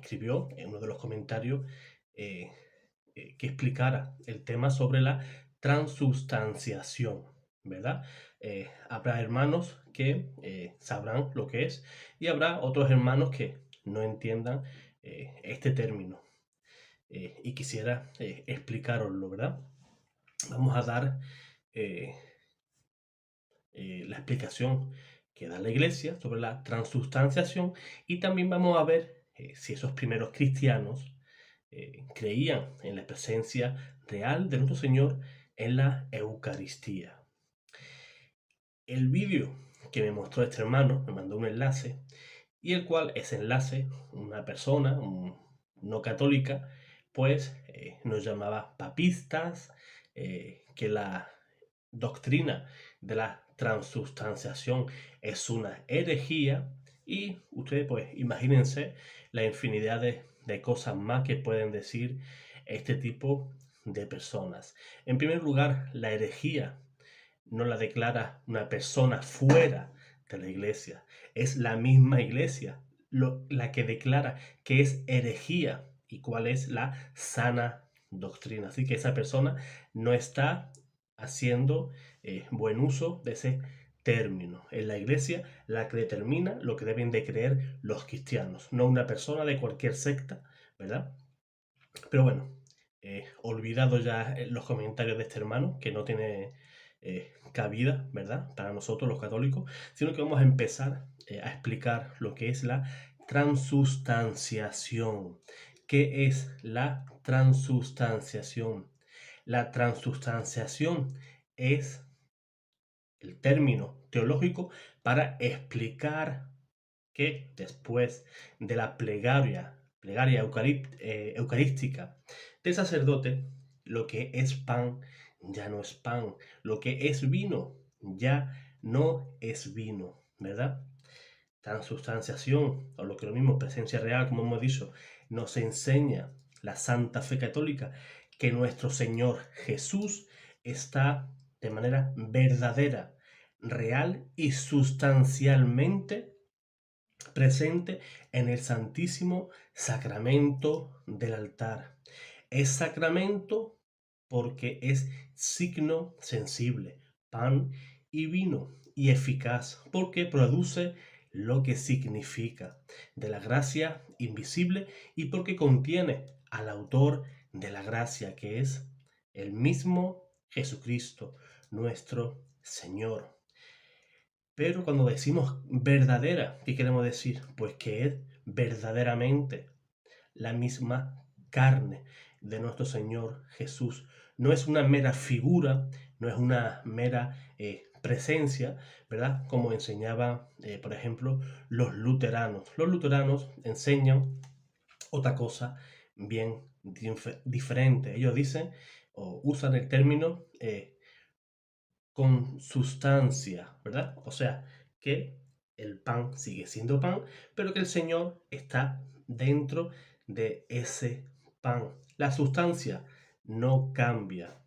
escribió en uno de los comentarios eh, que explicara el tema sobre la transubstanciación, ¿verdad? Habrá hermanos que sabrán lo que es y habrá otros hermanos que no entiendan este término. Y quisiera explicaroslo, ¿verdad? Vamos a dar eh, la explicación que da la Iglesia sobre la transubstanciación y también vamos a ver si esos primeros cristianos creían en la presencia real de nuestro Señor en la Eucaristía. El vídeo que me mostró este hermano me mandó un enlace y el cual ese enlace, una persona no católica, pues nos llamaba papistas, que la doctrina de la transubstanciación es una herejía y ustedes pues imagínense la infinidad de cosas más que pueden decir este tipo de personas. En primer lugar, la herejía no la declara una persona fuera de la iglesia, es la misma iglesia la que declara que es herejía y cuál es la sana doctrina. Así que esa persona no está haciendo buen uso de ese término. En la iglesia la que determina lo que deben de creer los cristianos, no una persona de cualquier secta, ¿verdad? Pero bueno, olvidado ya los comentarios de este hermano, que no tiene cabida, ¿verdad? Para nosotros los católicos, sino que vamos a empezar a explicar lo que es la transustanciación. ¿Qué es la transustanciación? La transustanciación es el término teológico para explicar que después de la plegaria eucarística del sacerdote, lo que es pan ya no es pan, lo que es vino ya no es vino, ¿verdad? Transubstanciación, o lo que es lo mismo, presencia real, como hemos dicho, nos enseña la Santa Fe Católica que nuestro Señor Jesús está de manera verdadera, real y sustancialmente presente en el Santísimo Sacramento del altar. Es sacramento porque es signo sensible, pan y vino, y eficaz porque produce lo que significa, de la gracia invisible y porque contiene al autor de la gracia, que es el mismo Jesucristo, nuestro Señor. Pero cuando decimos verdadera, ¿qué queremos decir? Pues que es verdaderamente la misma carne de nuestro Señor Jesús. No es una mera figura, no es una mera presencia, ¿verdad? Como enseñaban, por ejemplo, los luteranos. Los luteranos enseñan otra cosa bien diferente. Ellos dicen o usan el término con sustancia, ¿verdad? O sea, que el pan sigue siendo pan, pero que el Señor está dentro de ese pan. La sustancia no cambia.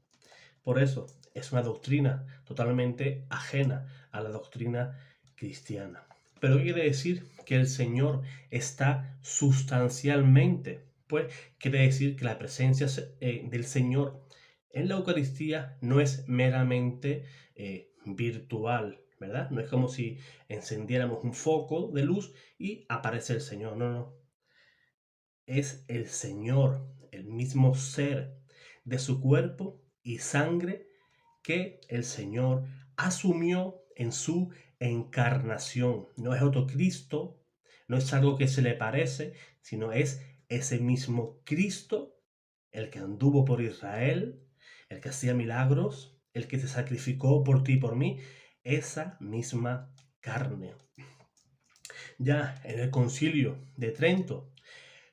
Por eso es una doctrina totalmente ajena a la doctrina cristiana. Pero ¿qué quiere decir? Que el Señor está sustancialmente. Pues quiere decir que la presencia del Señor en la Eucaristía no es meramente virtual, ¿verdad? No es como si encendiéramos un foco de luz y aparece el Señor. No, no. Es el Señor, el mismo ser de su cuerpo y sangre que el Señor asumió en su encarnación. No es otro Cristo, no es algo que se le parece, sino es ese mismo Cristo, el que anduvo por Israel, el que hacía milagros, el que se sacrificó por ti y por mí, esa misma carne. Ya en el Concilio de Trento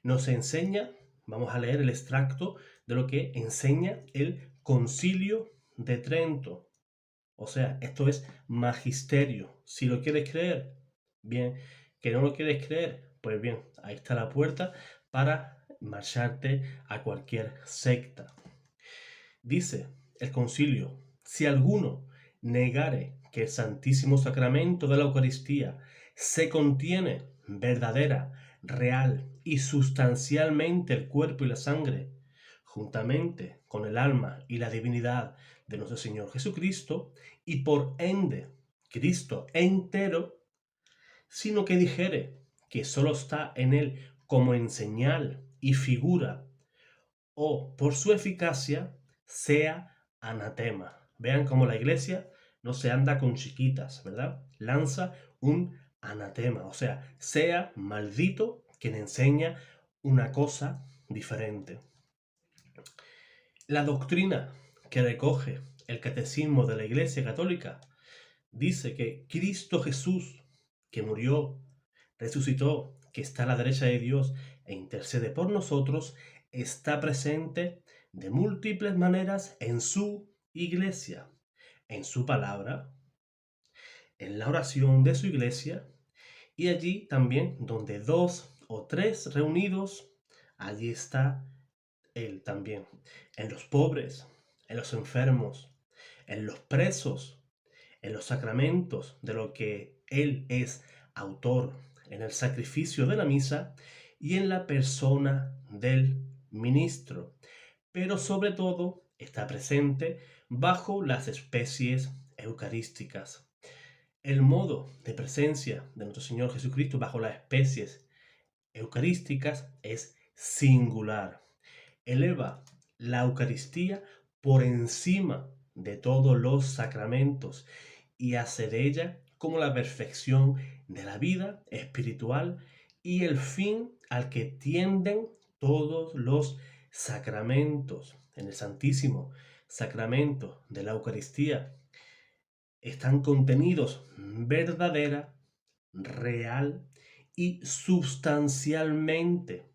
nos enseña, vamos a leer el extracto de lo que enseña el Concilio de Trento. O sea, esto es magisterio. Si lo quieres creer, bien. Que no lo quieres creer, pues bien, ahí está la puerta para marcharte a cualquier secta. Dice el concilio, si alguno negare que el Santísimo Sacramento de la Eucaristía se contiene verdadera, real y sustancialmente el cuerpo y la sangre, juntamente con el alma y la divinidad de nuestro Señor Jesucristo, y por ende Cristo entero, sino que dijere que sólo está en él como en señal y figura, o por su eficacia, sea anatema. Vean cómo la iglesia no se anda con chiquitas, ¿verdad? Lanza un anatema, o sea maldito quien enseña una cosa diferente. La doctrina que recoge el catecismo de la Iglesia Católica dice que Cristo Jesús, que murió, resucitó, que está a la derecha de Dios e intercede por nosotros, está presente de múltiples maneras en su iglesia, en su palabra, en la oración de su iglesia, y allí también donde dos o tres reunidos, allí está Él también. En los pobres, en los enfermos, en los presos, en los sacramentos de lo que Él es autor, en el sacrificio de la misa y en la persona del ministro. Pero sobre todo está presente bajo las especies eucarísticas. El modo de presencia de nuestro Señor Jesucristo bajo las especies eucarísticas es singular. Eleva la Eucaristía por encima de todos los sacramentos y hace de ella como la perfección de la vida espiritual y el fin al que tienden todos los sacramentos. En el Santísimo Sacramento de la Eucaristía están contenidos verdadera, real y sustancialmente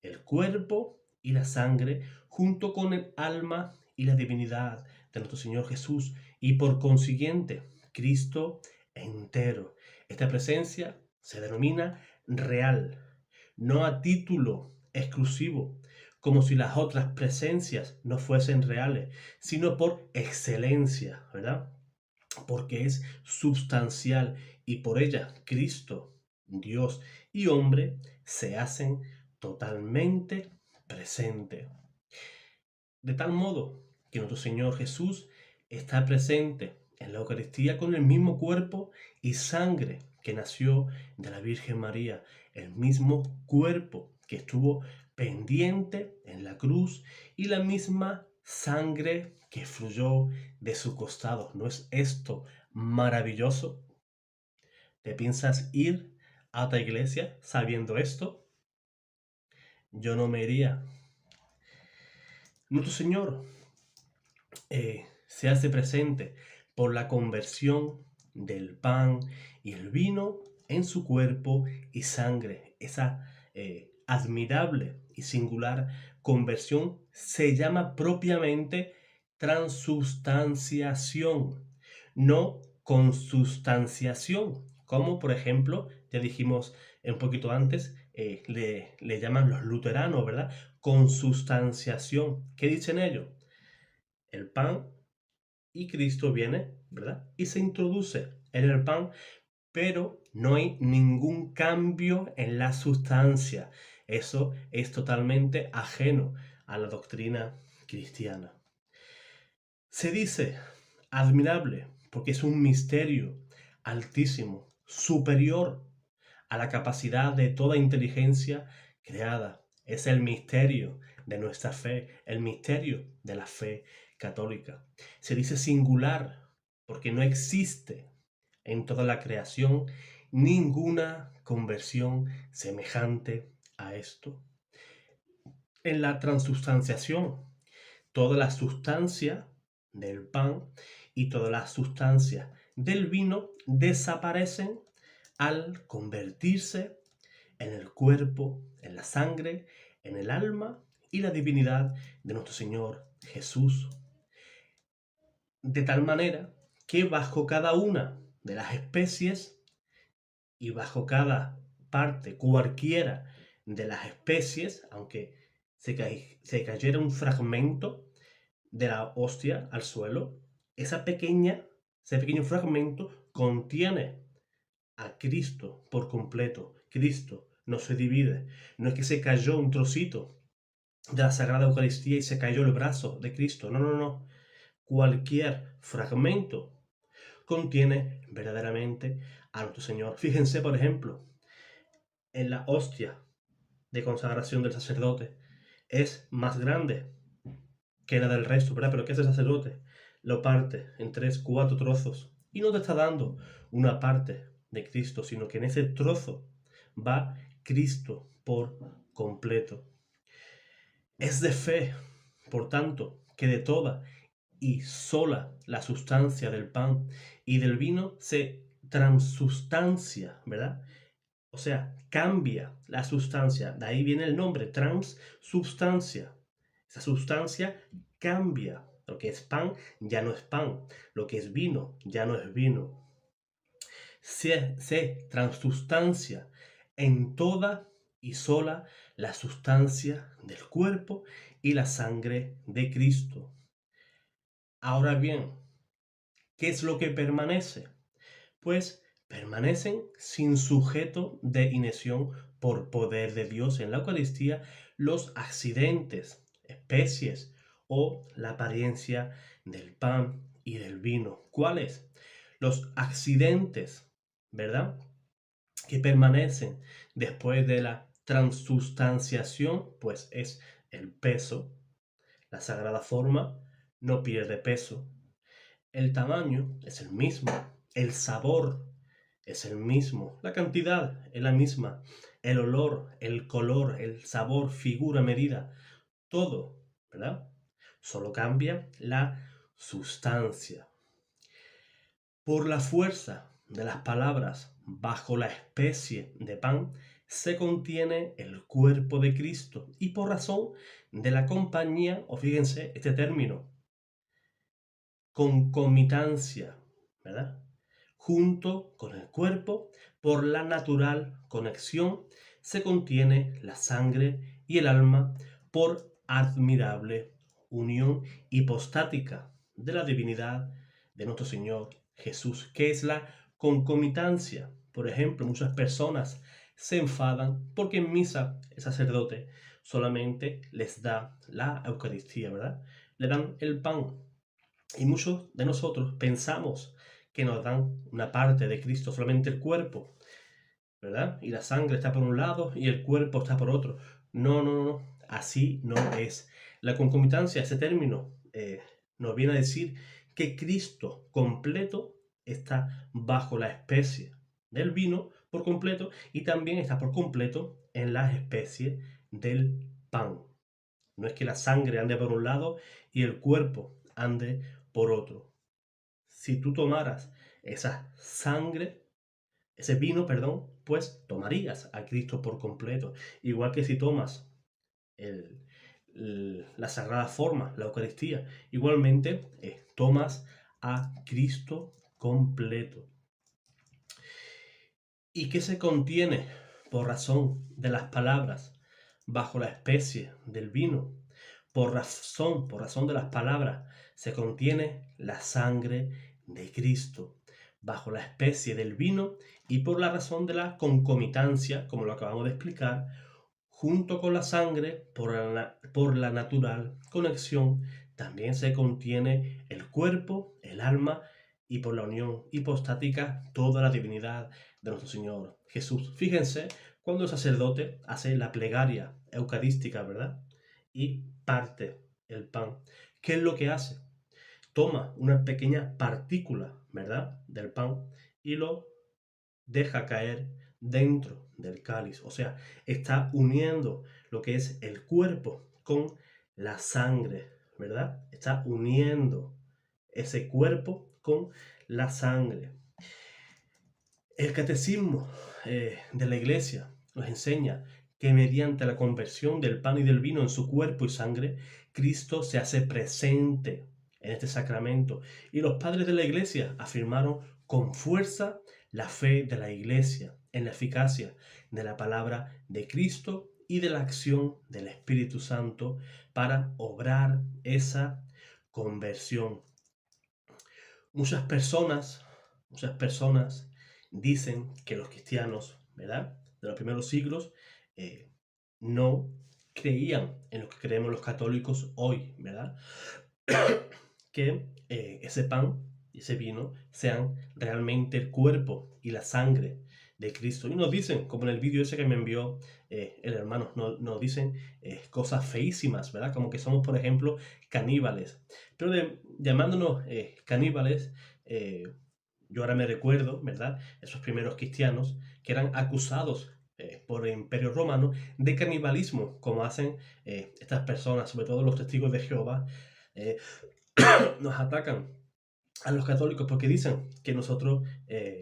el cuerpo y la sangre junto con el alma y la divinidad de nuestro Señor Jesús y por consiguiente Cristo entero. Esta presencia se denomina real, no a título exclusivo, como si las otras presencias no fuesen reales, sino por excelencia, ¿verdad? Porque es substancial y por ella Cristo, Dios y hombre se hacen totalmente presente. De tal modo que nuestro Señor Jesús está presente en la Eucaristía con el mismo cuerpo y sangre que nació de la Virgen María, el mismo cuerpo que estuvo pendiente en la cruz y la misma sangre que fluyó de su costado. ¿No es esto maravilloso? ¿Te piensas ir a otra iglesia sabiendo esto? Yo no me iría. Nuestro Señor se hace presente por la conversión del pan y el vino en su cuerpo y sangre. Esa admirable y singular conversión se llama propiamente transubstanciación, no consubstanciación, como por ejemplo, ya dijimos un poquito antes, le llaman los luteranos, ¿verdad? Consubstanciación. ¿Qué dicen ellos? El pan y Cristo viene, ¿verdad? Y se introduce en el pan, pero no hay ningún cambio en la sustancia. Eso es totalmente ajeno a la doctrina cristiana. Se dice admirable porque es un misterio altísimo, superior a la capacidad de toda inteligencia creada. Es el misterio de nuestra fe, el misterio de la fe católica. Se dice singular porque no existe en toda la creación ninguna conversión semejante a esto. En la transubstanciación, toda la sustancia del pan y toda la sustancia del vino desaparecen al convertirse en el cuerpo, en la sangre, en el alma y la divinidad de nuestro Señor Jesús. De tal manera que bajo cada una de las especies y bajo cada parte, cualquiera de las especies, aunque se cayera un fragmento de la hostia al suelo, ese pequeño fragmento contiene a Cristo por completo. Cristo no se divide. No es que se cayó un trocito de la Sagrada Eucaristía y se cayó el brazo de Cristo. No, no, no. Cualquier fragmento contiene verdaderamente a nuestro Señor. Fíjense, por ejemplo, en la hostia de consagración del sacerdote. Es más grande que la del resto, ¿verdad? Pero ¿qué hace el sacerdote? Lo parte en 3, 4 trozos. Y no te está dando una parte de Cristo, sino que en ese trozo va Cristo por completo. Es de fe, por tanto, que de toda y sola la sustancia del pan y del vino se transustancia, ¿verdad? O sea, cambia la sustancia. De ahí viene el nombre, transubstancia. Esa sustancia cambia. Lo que es pan ya no es pan. Lo que es vino ya no es vino. Se transustancia en toda y sola la sustancia del cuerpo y la sangre de Cristo. Ahora bien, ¿qué es lo que permanece? Pues permanecen sin sujeto de inhibición por poder de Dios en la Eucaristía los accidentes, especies o la apariencia del pan y del vino. ¿Cuáles? Los accidentes, ¿verdad? Que permanecen después de la transustanciación, pues es el peso. La sagrada forma no pierde peso. El tamaño es el mismo. El sabor es el mismo. La cantidad es la misma. El olor, el color, el sabor, figura, medida, todo, ¿verdad? Solo cambia la sustancia. Por la fuerza de las palabras, bajo la especie de pan, se contiene el cuerpo de Cristo. Y por razón de la compañía, o fíjense este término, concomitancia, ¿verdad? Junto con el cuerpo, por la natural conexión, se contiene la sangre y el alma por admirable unión hipostática de la divinidad de nuestro Señor Jesús. ¿Qué es la concomitancia? Por ejemplo, muchas personas se enfadan porque en misa el sacerdote solamente les da la Eucaristía, ¿verdad? Le dan el pan. Y muchos de nosotros pensamos que nos dan una parte de Cristo, solamente el cuerpo, ¿verdad? Y la sangre está por un lado y el cuerpo está por otro. No, no, no, así no es. La concomitancia, ese término, nos viene a decir que Cristo completo está bajo la especie del vino por completo y también está por completo en las especies del pan. No es que la sangre ande por un lado y el cuerpo ande por otro. Si tú tomaras esa sangre, ese vino, perdón, pues tomarías a Cristo por completo. Igual que si tomas la sagrada forma, la Eucaristía, igualmente tomas a Cristo completo. ¿Y qué se contiene por razón de las palabras bajo la especie del vino? Por razón de las palabras, se contiene la sangre de Cristo bajo la especie del vino y por la razón de la concomitancia, como lo acabamos de explicar, junto con la sangre, por la natural conexión, también se contiene el cuerpo, el alma y por la unión hipostática toda la divinidad de nuestro Señor Jesús. Fíjense cuando el sacerdote hace la plegaria eucarística, ¿verdad? Y parte el pan. ¿Qué es lo que hace? Toma una pequeña partícula, ¿verdad? Del pan y lo deja caer dentro del cáliz. O sea, está uniendo lo que es el cuerpo con la sangre, ¿verdad? Está uniendo ese cuerpo con la sangre. El catecismo de la Iglesia nos enseña que mediante la conversión del pan y del vino en su cuerpo y sangre, Cristo se hace presente en este sacramento. Y los padres de la Iglesia afirmaron con fuerza la fe de la Iglesia en la eficacia de la palabra de Cristo y de la acción del Espíritu Santo para obrar esa conversión. Muchas personas dicen que los cristianos, ¿verdad?, de los primeros siglos, no creían en lo que creemos los católicos hoy, ¿verdad? Que ese pan y ese vino sean realmente el cuerpo y la sangre de Cristo. Y nos dicen, como en el vídeo ese que me envió el hermano, nos dicen cosas feísimas, ¿verdad? Como que somos, por ejemplo, caníbales. Pero llamándonos caníbales, yo ahora me recuerdo, ¿verdad? Esos primeros cristianos que eran acusados por el Imperio Romano de canibalismo, como hacen estas personas, sobre todo los testigos de Jehová, eh, nos atacan a los católicos porque dicen que nosotros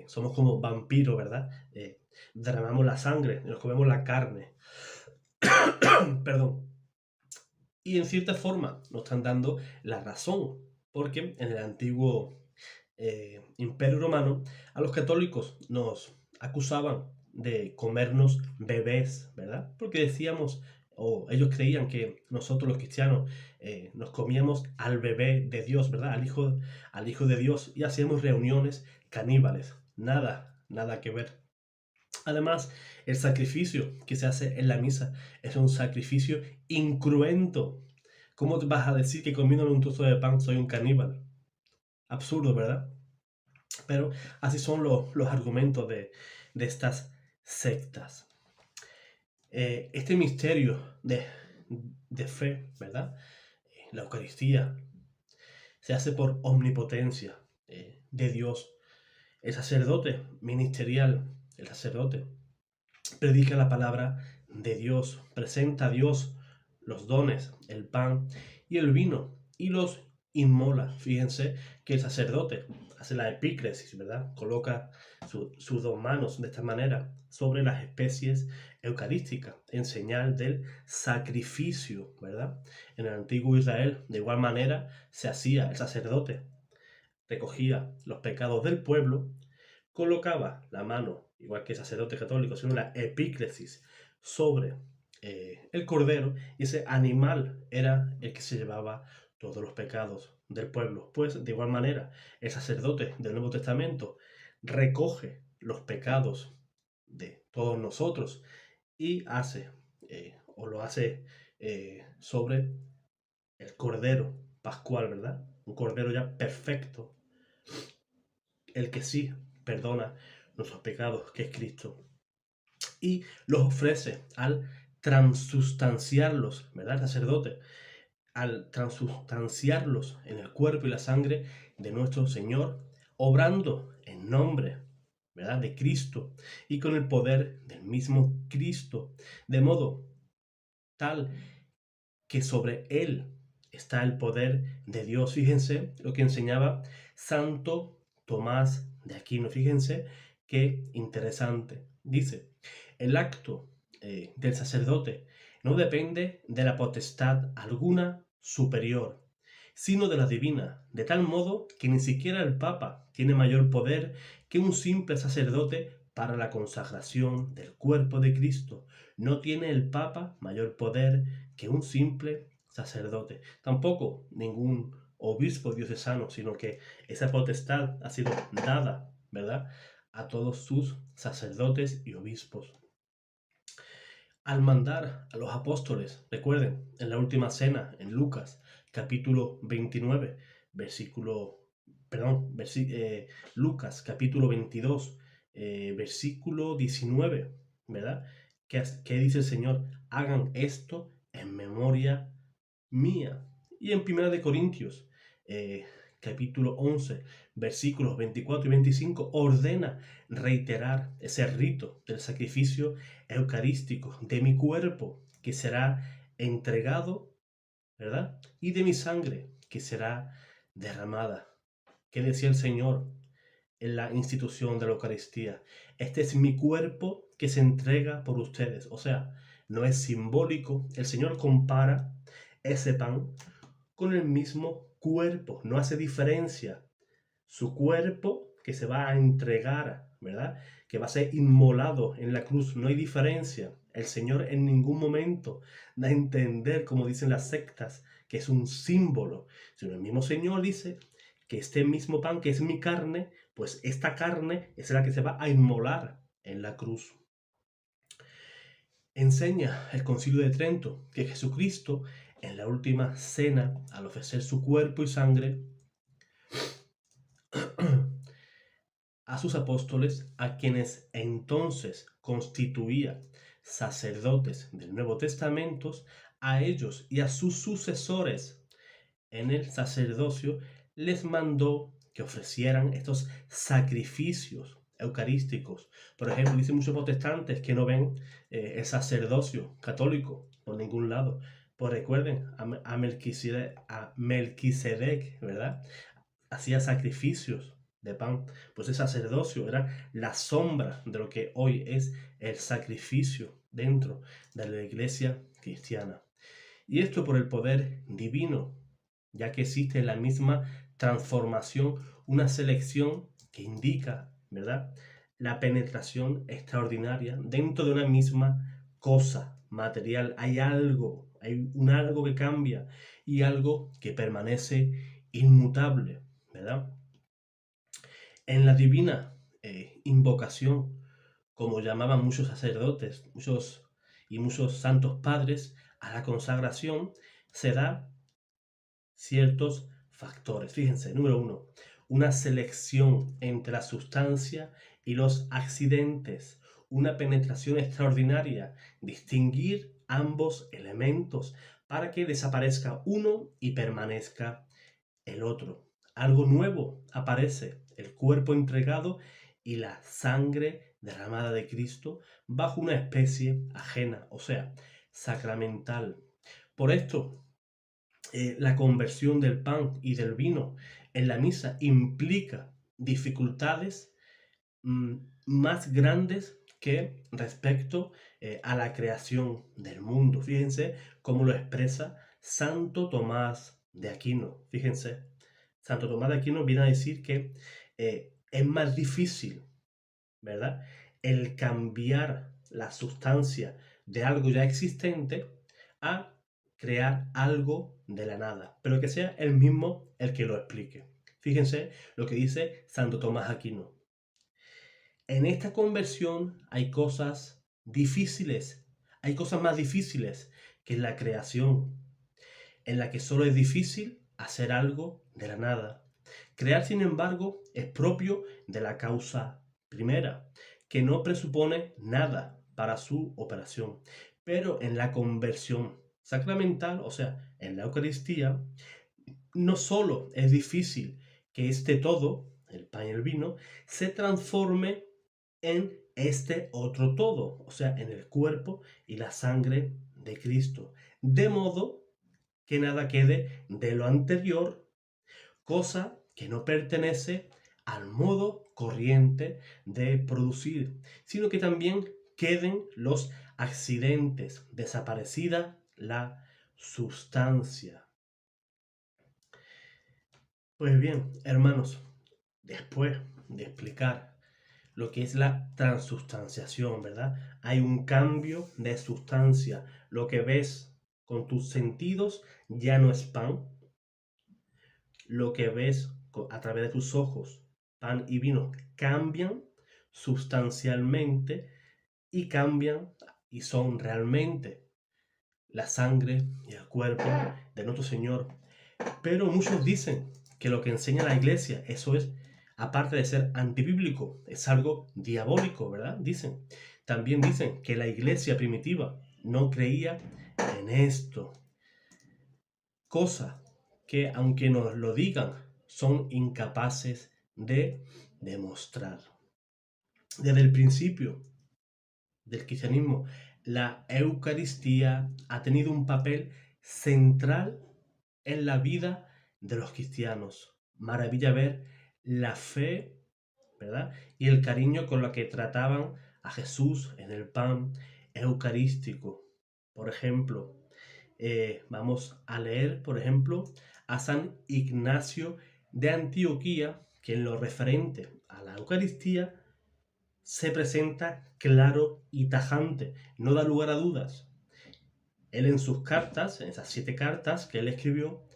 somos como vampiros, ¿verdad? Derramamos la sangre, nos comemos la carne. Perdón. Y en cierta forma nos están dando la razón, porque en el antiguo Imperio Romano a los católicos nos acusaban de comernos bebés, ¿verdad? Porque decíamos, o ellos creían que nosotros los cristianos nos comíamos al bebé de Dios, ¿verdad? Al hijo de Dios y hacíamos reuniones caníbales. Nada que ver. Además, el sacrificio que se hace en la misa es un sacrificio incruento. ¿Cómo vas a decir que comiéndome un trozo de pan soy un caníbal? Absurdo, ¿verdad? Pero así son los argumentos de estas sectas. Este misterio de fe, ¿verdad? La Eucaristía se hace por omnipotencia de Dios. El sacerdote ministerial, el sacerdote, predica la palabra de Dios, presenta a Dios los dones, el pan y el vino, y los inmola. Fíjense que el sacerdote hace la epíclesis, ¿verdad? Coloca sus dos manos de esta manera sobre las especies eucarísticas, en señal del sacrificio, ¿verdad? En el antiguo Israel, de igual manera, se hacía el sacerdote, recogía los pecados del pueblo, colocaba la mano, igual que el sacerdote católico, sino la epíclesis sobre el cordero, y ese animal era el que se llevaba todos los pecados del pueblo. Pues de igual manera, el sacerdote del Nuevo Testamento recoge los pecados de todos nosotros y hace, o lo hace sobre el cordero pascual, ¿verdad? Un cordero ya perfecto, el que sí perdona nuestros pecados, que es Cristo. Y los ofrece al transustanciarlos, ¿verdad? El sacerdote, al transustanciarlos en el cuerpo y la sangre de nuestro Señor, obrando en nombre, ¿verdad? De Cristo y con el poder del mismo Cristo, de modo tal que sobre él está el poder de Dios. Fíjense lo que enseñaba Santo Tomás de Aquino. Fíjense qué interesante. Dice, el acto del sacerdote no depende de la potestad alguna superior, sino de la divina, de tal modo que ni siquiera el Papa tiene mayor poder que un simple sacerdote para la consagración del cuerpo de Cristo. No tiene el Papa mayor poder que un simple sacerdote. Tampoco ningún obispo diocesano, sino que esa potestad ha sido dada, ¿verdad?, a todos sus sacerdotes y obispos. Al mandar a los apóstoles, recuerden, en la última cena, en Lucas, capítulo 29, Lucas, capítulo 22, versículo 19, ¿verdad? ¿Qué dice el Señor? Hagan esto en memoria mía. Y en 1 de Corintios, capítulo 11, versículos 24 y 25, ordena reiterar ese rito del sacrificio eucarístico de mi cuerpo, que será entregado, ¿verdad? Y de mi sangre, que será derramada. ¿Qué decía el Señor en la institución de la Eucaristía? Este es mi cuerpo que se entrega por ustedes. O sea, no es simbólico. El Señor compara ese pan con el mismo cuerpo, no hace diferencia. Su cuerpo que se va a entregar, ¿verdad? Que va a ser inmolado en la cruz, no hay diferencia. El Señor en ningún momento da a entender, como dicen las sectas, que es un símbolo, sino el mismo Señor dice que este mismo pan, que es mi carne, pues esta carne es la que se va a inmolar en la cruz. Enseña el Concilio de Trento que Jesucristo, en la última cena, al ofrecer su cuerpo y sangre a sus apóstoles, a quienes entonces constituía sacerdotes del Nuevo Testamento, a ellos y a sus sucesores en el sacerdocio, les mandó que ofrecieran estos sacrificios eucarísticos. Por ejemplo, dicen muchos protestantes que no ven el sacerdocio católico por ningún lado. Pues recuerden a Melquisedec, ¿verdad? Hacía sacrificios de pan. Pues el sacerdocio era la sombra de lo que hoy es el sacrificio dentro de la iglesia cristiana. Y esto por el poder divino, ya que existe en la misma transformación una selección que indica, ¿verdad?, la penetración extraordinaria dentro de una misma cosa material. Hay un algo que cambia y algo que permanece inmutable, ¿verdad? En la divina invocación, como llamaban muchos sacerdotes, muchos santos padres, a la consagración, se da ciertos factores. Fíjense, número uno, una selección entre la sustancia y los accidentes, una penetración extraordinaria, distinguir ambos elementos para que desaparezca uno y permanezca el otro. Algo nuevo aparece, el cuerpo entregado y la sangre derramada de Cristo bajo una especie ajena, o sea, sacramental. Por esto, la conversión del pan y del vino en la misa implica dificultades más grandes que respecto a la creación del mundo. Fíjense cómo lo expresa Santo Tomás de Aquino. Fíjense, Santo Tomás de Aquino viene a decir que es más difícil, ¿verdad?, el cambiar la sustancia de algo ya existente a crear algo de la nada, pero que sea el mismo el que lo explique. Fíjense lo que dice Santo Tomás Aquino. En esta conversión hay cosas difíciles, hay cosas más difíciles que en la creación, en la que solo es difícil hacer algo de la nada. Crear, sin embargo, es propio de la causa primera, que no presupone nada para su operación. Pero en la conversión sacramental, o sea, en la Eucaristía, no solo es difícil que este todo, el pan y el vino, se transforme en este otro todo, o sea, en el cuerpo y la sangre de Cristo, de modo que nada quede de lo anterior, cosa que no pertenece al modo corriente de producir, sino que también queden los accidentes, desaparecida la sustancia. Pues bien, hermanos, después de explicar lo que es la transustanciación, ¿verdad? Hay un cambio de sustancia. Lo que ves con tus sentidos ya no es pan. Lo que ves a través de tus ojos, pan y vino, cambian sustancialmente y cambian y son realmente la sangre y el cuerpo de nuestro Señor. Pero muchos dicen que lo que enseña la iglesia, eso es, aparte de ser antibíblico, es algo diabólico, ¿verdad? Dicen. También dicen que la iglesia primitiva no creía en esto. Cosa que, aunque nos lo digan, son incapaces de demostrar. Desde el principio del cristianismo, la Eucaristía ha tenido un papel central en la vida de los cristianos. Maravilla ver la fe, ¿verdad?, y el cariño con lo que trataban a Jesús en el pan eucarístico. Por ejemplo, vamos a leer, por ejemplo, a San Ignacio de Antioquía, que en lo referente a la Eucaristía se presenta claro y tajante, no da lugar a dudas. Él en sus cartas, en esas 7 cartas que él escribió,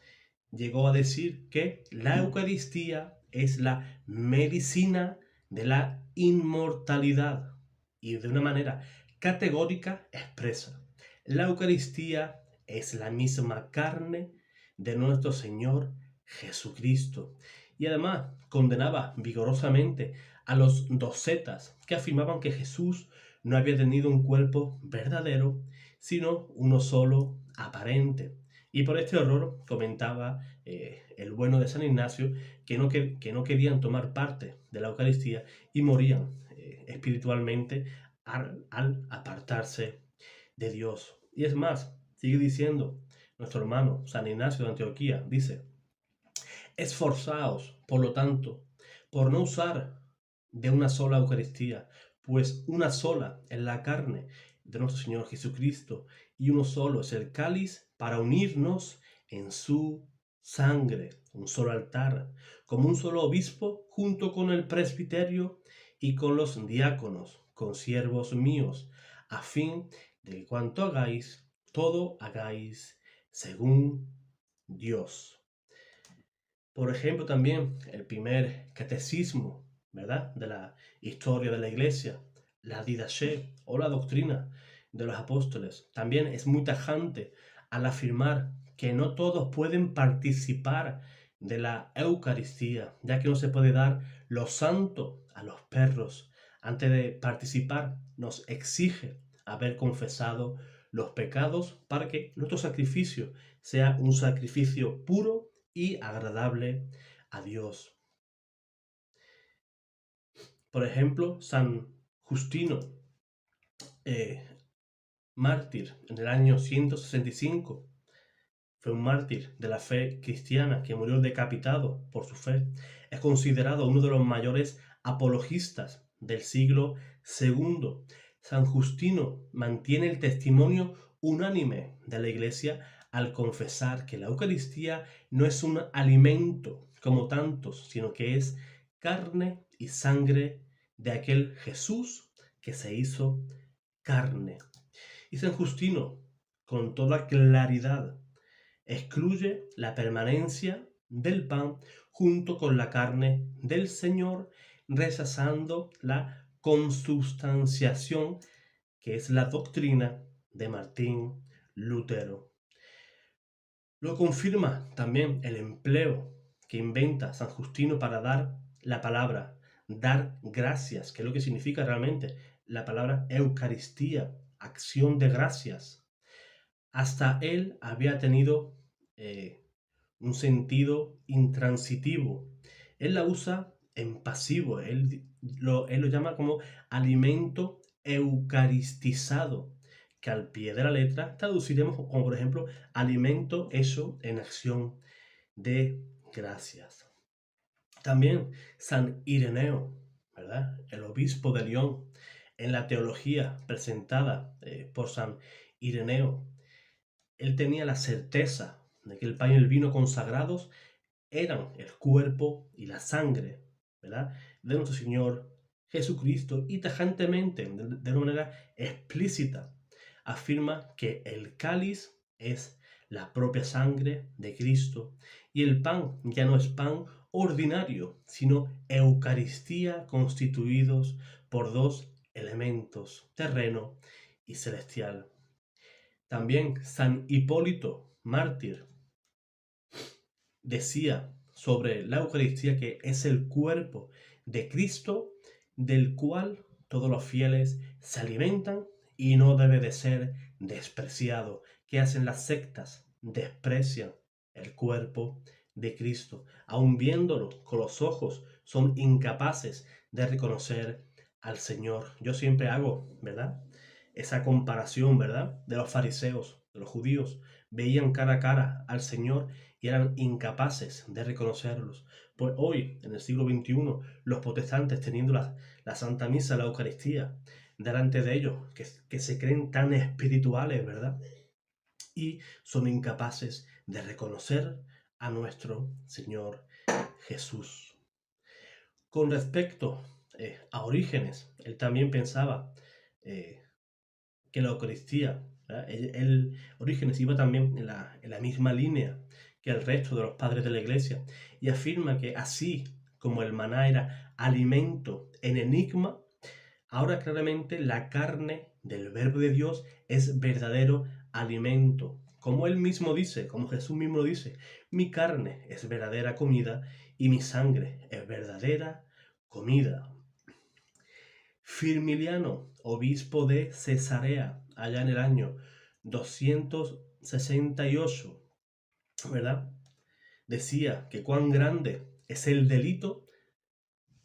llegó a decir que la Eucaristía es la medicina de la inmortalidad, y de una manera categórica expresa: la Eucaristía es la misma carne de nuestro Señor Jesucristo. Y además condenaba vigorosamente a los docetas que afirmaban que Jesús no había tenido un cuerpo verdadero, sino uno solo aparente. Y por este error comentaba el bueno de San Ignacio que no querían tomar parte de la Eucaristía y morían espiritualmente al apartarse de Dios. Y es más, sigue diciendo nuestro hermano San Ignacio de Antioquía, dice: esforzaos, por lo tanto, por no usar de una sola Eucaristía, pues una sola es la carne de nuestro Señor Jesucristo y uno solo es el cáliz para unirnos en su sangre, un solo altar, como un solo obispo junto con el presbiterio y con los diáconos, consiervos míos, a fin de que cuanto hagáis, todo hagáis según Dios. Por ejemplo, también el primer catecismo, ¿verdad?, de la historia de la Iglesia, la Didaché o la doctrina de los apóstoles, también es muy tajante al afirmar que no todos pueden participar de la Eucaristía, ya que no se puede dar lo santo a los perros. Antes de participar, nos exige haber confesado los pecados para que nuestro sacrificio sea un sacrificio puro y agradable a Dios. Por ejemplo, San Justino, mártir en el año 165, fue un mártir de la fe cristiana que murió decapitado por su fe. Es considerado uno de los mayores apologistas del siglo II. San Justino mantiene el testimonio unánime de la Iglesia al confesar que la Eucaristía no es un alimento como tantos, sino que es carne y sangre de aquel Jesús que se hizo carne. Y San Justino, con toda claridad, excluye la permanencia del pan junto con la carne del Señor, rechazando la consubstanciación, que es la doctrina de Martín Lutero. Lo confirma también el empleo que inventa San Justino para dar la palabra, dar gracias, que es lo que significa realmente la palabra Eucaristía, acción de gracias. Hasta él había tenido un sentido intransitivo. Él la usa en pasivo, él lo llama como alimento eucaristizado, que al pie de la letra traduciremos como, por ejemplo, alimento hecho en acción de gracias. También San Ireneo, ¿verdad?, el obispo de León, en la teología presentada por San Ireneo, él tenía la certeza de que el pan y el vino consagrados eran el cuerpo y la sangre, ¿verdad?, de nuestro Señor Jesucristo, y tajantemente, de una manera explícita, afirma que el cáliz es la propia sangre de Cristo y el pan ya no es pan ordinario, sino Eucaristía, constituidos por dos elementos, terreno y celestial. También San Hipólito, mártir, decía sobre la Eucaristía que es el cuerpo de Cristo, del cual todos los fieles se alimentan y no debe de ser despreciado. ¿Qué hacen las sectas? Desprecian el cuerpo de Cristo. Aun viéndolo con los ojos, son incapaces de reconocer al Señor. Yo siempre hago, ¿verdad?, esa comparación, ¿verdad?, de los fariseos, de los judíos. Veían cara a cara al Señor y eran incapaces de reconocerlos. Pues hoy, en el siglo XXI, los protestantes, teniendo la Santa Misa, la Eucaristía, delante de ellos, que se creen tan espirituales, ¿verdad?, y son incapaces de reconocer a nuestro Señor Jesús. Con respecto a Orígenes, él también pensaba que la Eucaristía, el Orígenes iba también en la misma línea que el resto de los padres de la Iglesia, y afirma que así como el maná era alimento en enigma, Ahora claramente la carne del Verbo de Dios es verdadero alimento. Como él mismo dice, como Jesús mismo dice, mi carne es verdadera comida y mi sangre es verdadera comida. Firmiliano, obispo de Cesarea, allá en el año 268, ¿verdad? Decía que cuán grande es el delito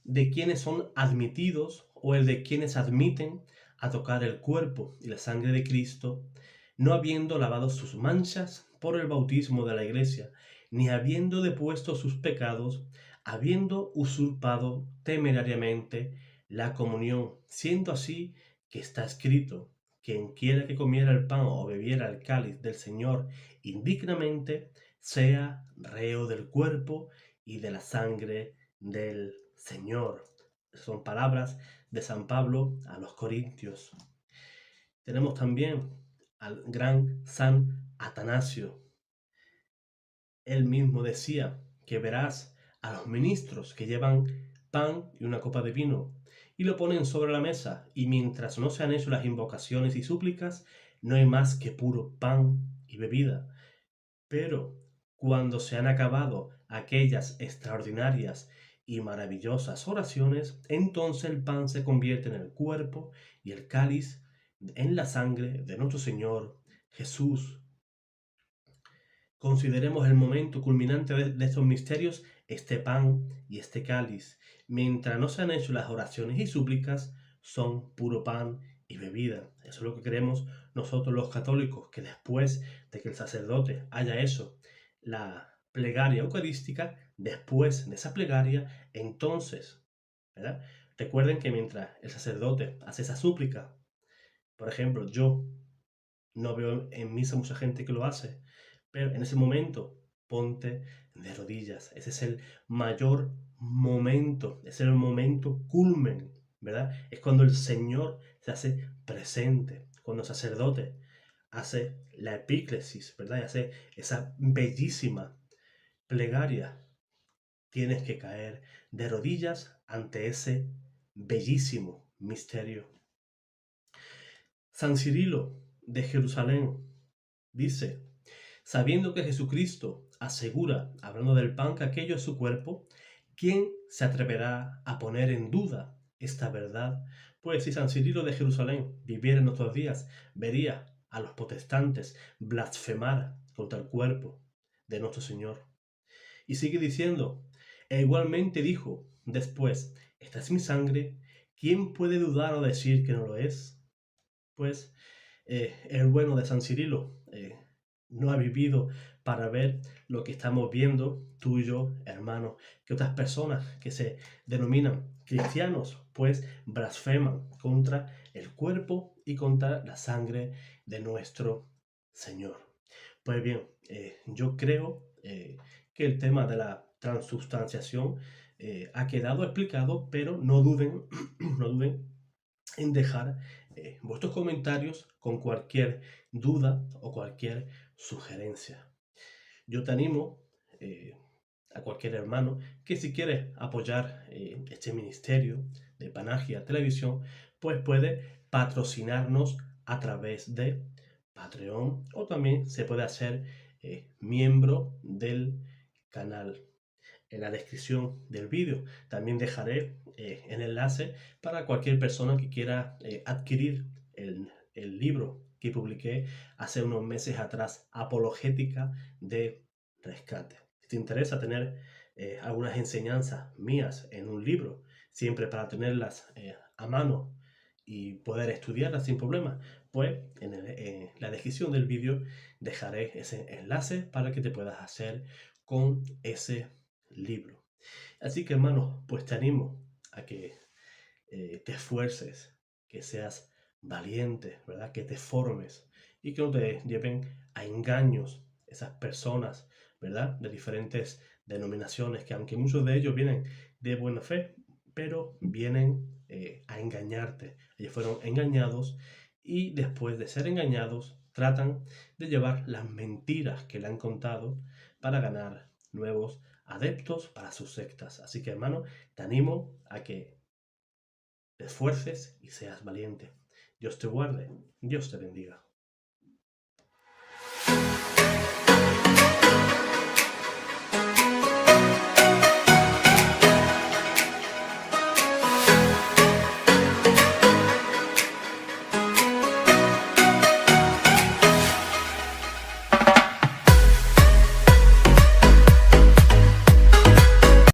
de quienes son admitidos o el de quienes admiten a tocar el cuerpo y la sangre de Cristo, no habiendo lavado sus manchas por el bautismo de la Iglesia, ni habiendo depuesto sus pecados, habiendo usurpado temerariamente la comunión, siendo así que está escrito, quien quiera que comiera el pan o bebiera el cáliz del Señor indignamente, sea reo del cuerpo y de la sangre del Señor. Son palabras de San Pablo a los Corintios. Tenemos también al gran San Atanasio. Él mismo decía que verás a los ministros que llevan pan y una copa de vino y lo ponen sobre la mesa, y mientras no se han hecho las invocaciones y súplicas, no hay más que puro pan y bebida. Pero cuando se han acabado aquellas extraordinarias y maravillosas oraciones, entonces el pan se convierte en el cuerpo y el cáliz en la sangre de nuestro Señor Jesús. Consideremos el momento culminante de estos misterios, este pan y este cáliz. Mientras no se han hecho las oraciones y súplicas, son puro pan y bebida. Eso es lo que queremos nosotros los católicos, que después de que el sacerdote haya hecho la plegaria eucarística, después de esa plegaria, entonces, ¿verdad? Recuerden que mientras el sacerdote hace esa súplica, por ejemplo, yo no veo en misa mucha gente que lo hace, pero en ese momento ponte de rodillas. Ese es el mayor momento, es el momento culmen, ¿verdad? Es cuando el Señor se hace presente, cuando el sacerdote hace la epíclesis, ¿verdad? Y hace esa bellísima plegaria. Tienes que caer de rodillas ante ese bellísimo misterio. San Cirilo de Jerusalén dice: sabiendo que Jesucristo asegura, hablando del pan, que aquello es su cuerpo, ¿quién se atreverá a poner en duda esta verdad? Pues si San Cirilo de Jerusalén viviera en nuestros días, vería a los protestantes blasfemar contra el cuerpo de nuestro Señor. Y sigue diciendo, e igualmente dijo después, esta es mi sangre, ¿quién puede dudar o decir que no lo es? Pues el bueno de San Cirilo no ha vivido para ver lo que estamos viendo tú y yo, hermano, que otras personas que se denominan cristianos, pues blasfeman contra el cuerpo y contra la sangre de nuestro Señor. Pues bien, yo creo que el tema de la transubstanciación ha quedado explicado, pero no duden, no duden en dejar vuestros comentarios con cualquier duda o cualquier sugerencia. Yo te animo a cualquier hermano que si quiere apoyar este ministerio de Panagia Televisión, pues puede patrocinarnos a través de Patreon, o también se puede hacer miembro del canal. En la descripción del vídeo también dejaré el enlace para cualquier persona que quiera adquirir el libro que publiqué hace unos meses atrás, Apologética de Rescate. Si te interesa tener algunas enseñanzas mías en un libro, siempre para tenerlas a mano y poder estudiarlas sin problema, pues en la descripción del vídeo dejaré ese enlace para que te puedas hacer con ese libro. Así que, hermanos, pues te animo a que te esfuerces, que seas valiente, ¿verdad? Que te formes y que no te lleven a engaños esas personas, ¿verdad? De diferentes denominaciones, que aunque muchos de ellos vienen de buena fe, pero vienen a engañarte. Ellos fueron engañados y después de ser engañados tratan de llevar las mentiras que le han contado para ganar nuevos adeptos para sus sectas. Así que, hermano, te animo a que te esfuerces y seas valiente. Dios te guarde, Dios te bendiga.